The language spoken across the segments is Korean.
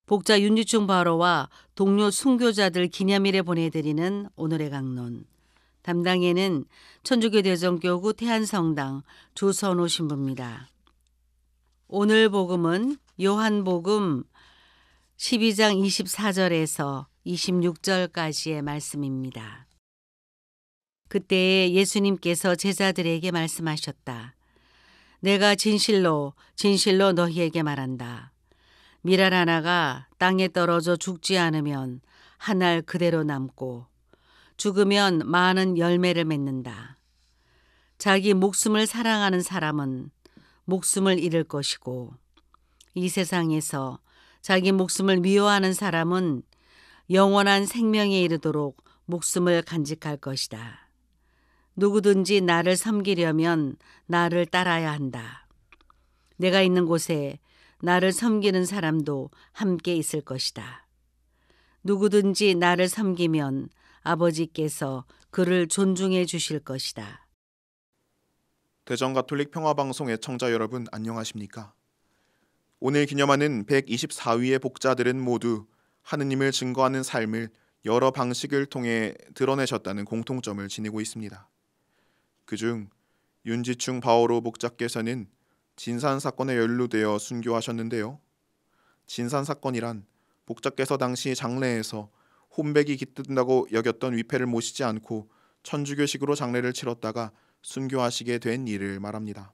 복자 윤주충 바로와 동료 순교자들 기념일에 보내드리는 오늘의 강론. 담당에는 천주교 대전교구 태안성당 조선호 신부입니다. 오늘 복음은 요한복음 12장 24절에서 26절까지의 말씀입니다. 그때 예수님께서 제자들에게 말씀하셨다. 내가 진실로 진실로 너희에게 말한다. 밀알 하나가 땅에 떨어져 죽지 않으면 한 알 그대로 남고 죽으면 많은 열매를 맺는다. 자기 목숨을 사랑하는 사람은 목숨을 잃을 것이고 이 세상에서 자기 목숨을 미워하는 사람은 영원한 생명에 이르도록 목숨을 간직할 것이다. 누구든지 나를 섬기려면 나를 따라야 한다. 내가 있는 곳에 나를 섬기는 사람도 함께 있을 것이다. 누구든지 나를 섬기면 아버지께서 그를 존중해 주실 것이다. 대전가톨릭 평화방송 애청자 여러분 안녕하십니까? 오늘 기념하는 124위의 복자들은 모두 하느님을 증거하는 삶을 여러 방식을 통해 드러내셨다는 공통점을 지니고 있습니다. 그중 윤지충 바오로 목자께서는 진산사건에 연루되어 순교하셨는데요. 진산사건이란 목자께서 당시 장례에서 혼백이 깃든다고 여겼던 위패를 모시지 않고 천주교식으로 장례를 치렀다가 순교하시게 된 일을 말합니다.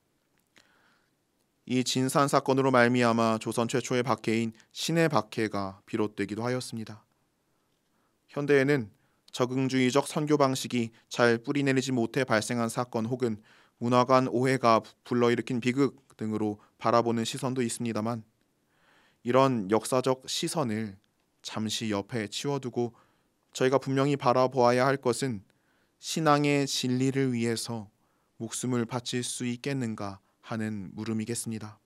이 진산사건으로 말미암아 조선 최초의 박해인 신의 박해가 비롯되기도 하였습니다. 현대에는 적응주의적 선교 방식이 잘 뿌리내리지 못해 발생한 사건 혹은 문화관 오해가 불러일으킨 비극 등으로 바라보는 시선도 있습니다만 이런 역사적 시선을 잠시 옆에 치워두고 저희가 분명히 바라보아야 할 것은 신앙의 진리를 위해서 목숨을 바칠 수 있겠는가 하는 물음이겠습니다.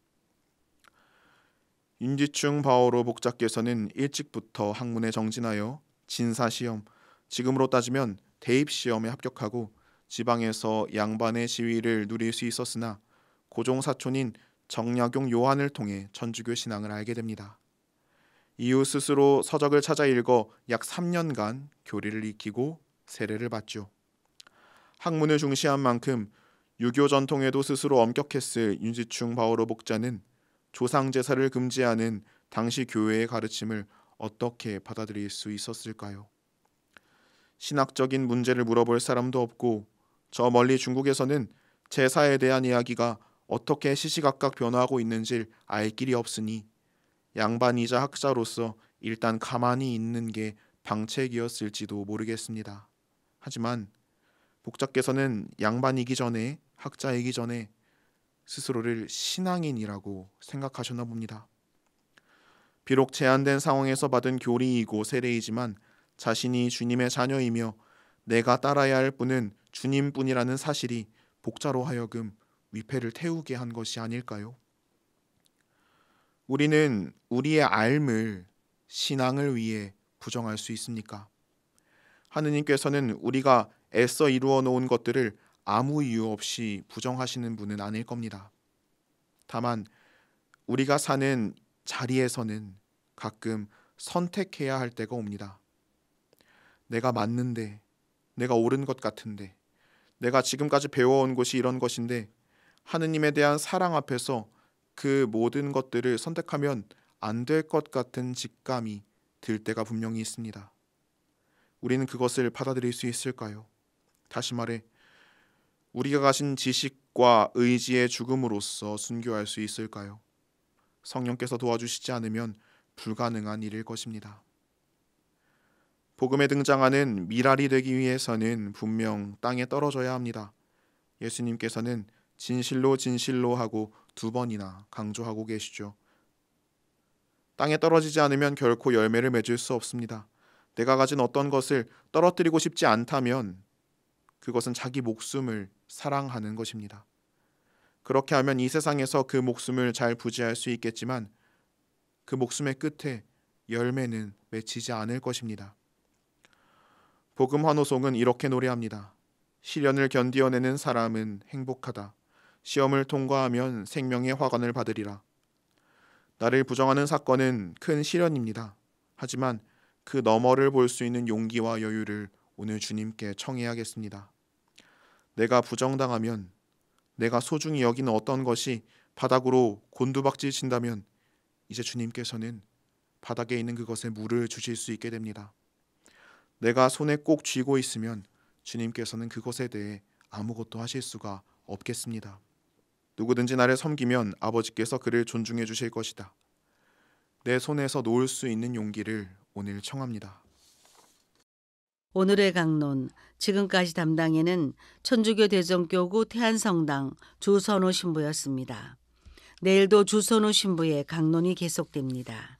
윤지충 바오로 목자께서는 일찍부터 학문에 정진하여 진사시험, 지금으로 따지면 대입시험에 합격하고 지방에서 양반의 지위를 누릴 수 있었으나 고종 사촌인 정약용 요한을 통해 천주교 신앙을 알게 됩니다. 이후 스스로 서적을 찾아 읽어 약 3년간 교리를 익히고 세례를 받죠. 학문을 중시한 만큼 유교 전통에도 스스로 엄격했을 윤지충 바오로 목자는 조상 제사를 금지하는 당시 교회의 가르침을 어떻게 받아들일 수 있었을까요? 신학적인 문제를 물어볼 사람도 없고 저 멀리 중국에서는 제사에 대한 이야기가 어떻게 시시각각 변화하고 있는지 알 길이 없으니 양반이자 학자로서 일단 가만히 있는 게 방책이었을지도 모르겠습니다. 하지만 복자께서는 양반이기 전에 학자이기 전에 스스로를 신앙인이라고 생각하셨나 봅니다. 비록 제한된 상황에서 받은 교리이고 세례이지만 자신이 주님의 자녀이며 내가 따라야 할 분은 주님뿐이라는 사실이 복자로 하여금 위패를 태우게 한 것이 아닐까요? 우리는 우리의 삶을 신앙을 위해 부정할 수 있습니까? 하느님께서는 우리가 애써 이루어 놓은 것들을 아무 이유 없이 부정하시는 분은 아닐 겁니다. 다만 우리가 사는 자리에서는 가끔 선택해야 할 때가 옵니다. 내가 맞는데, 내가 옳은 것 같은데, 내가 지금까지 배워온 것이 이런 것인데 하느님에 대한 사랑 앞에서 그 모든 것들을 선택하면 안 될 것 같은 직감이 들 때가 분명히 있습니다. 우리는 그것을 받아들일 수 있을까요? 다시 말해 우리가 가진 지식과 의지의 죽음으로써 순교할 수 있을까요? 성령께서 도와주시지 않으면 불가능한 일일 것입니다. 복음에 등장하는 밀알이 되기 위해서는 분명 땅에 떨어져야 합니다. 예수님께서는 진실로 진실로 하고 2번이나 강조하고 계시죠. 땅에 떨어지지 않으면 결코 열매를 맺을 수 없습니다. 내가 가진 어떤 것을 떨어뜨리고 싶지 않다면 그것은 자기 목숨을 사랑하는 것입니다. 그렇게 하면 이 세상에서 그 목숨을 잘 부지할 수 있겠지만 그 목숨의 끝에 열매는 맺히지 않을 것입니다. 복음 환호송은 이렇게 노래합니다. 시련을 견디어내는 사람은 행복하다. 시험을 통과하면 생명의 화관을 받으리라. 나를 부정하는 사건은 큰 시련입니다. 하지만 그 너머를 볼 수 있는 용기와 여유를 오늘 주님께 청해야겠습니다. 내가 부정당하면, 내가 소중히 여기는 어떤 것이 바닥으로 곤두박질 친다면 이제 주님께서는 바닥에 있는 그것에 물을 주실 수 있게 됩니다. 내가 손에 꼭 쥐고 있으면 주님께서는 그것에 대해 아무것도 하실 수가 없겠습니다. 누구든지 나를 섬기면 아버지께서 그를 존중해 주실 것이다. 내 손에서 놓을 수 있는 용기를 오늘 청합니다. 오늘의 강론, 지금까지 담당에는 천주교 대전교구 태안성당 주선우 신부였습니다. 내일도 주선우 신부의 강론이 계속됩니다.